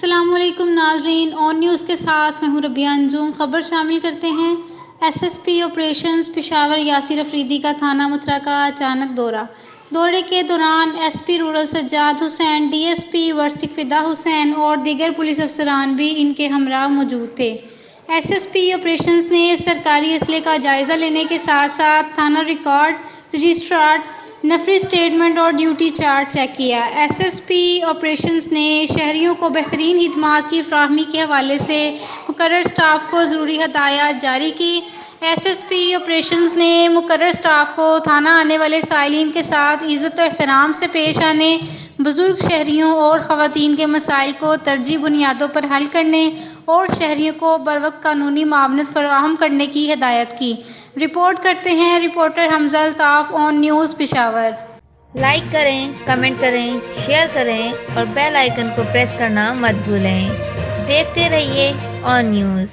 السلام علیکم ناظرین، آن نیوز کے ساتھ میں ہوں ربیہ انجم۔ خبر شامل کرتے ہیں۔ S S P operations Peshawar Yasir Afridi کا تھانہ متھرا کا اچانک دورہ۔ دورے کے دوران ایس پی رورل سجاد حسین، ڈی ایس پی ورسک فدا حسین اور دیگر پولیس افسران بھی ان کے ہمراہ موجود تھے۔ ایس ایس پی آپریشنز نے سرکاری اسلحے کا جائزہ لینے کے ساتھ ساتھ تھانہ ریکارڈ، رجسٹرڈ، نفری اسٹیٹمنٹ اور ڈیوٹی چارٹ چیک کیا۔ ایس ایس پی آپریشنز نے شہریوں کو بہترین خدمات کی فراہمی کے حوالے سے مقرر اسٹاف کو ضروری ہدایات جاری کی۔ ایس ایس پی آپریشنز نے مقرر اسٹاف کو تھانہ آنے والے سائلین کے ساتھ عزت و احترام سے پیش آنے، بزرگ شہریوں اور خواتین کے مسائل کو ترجیحی بنیادوں پر حل کرنے اور شہریوں کو بروقت قانونی معاونت فراہم کرنے کی ہدایت کی۔ رپورٹ کرتے ہیں رپورٹر حمزہ الطاف، آن نیوز پشاور۔ لائک کریں، کمنٹ کریں، شیئر کریں اور بیل آئیکن کو پریس کرنا مت بھولیں۔ دیکھتے رہیے آن نیوز۔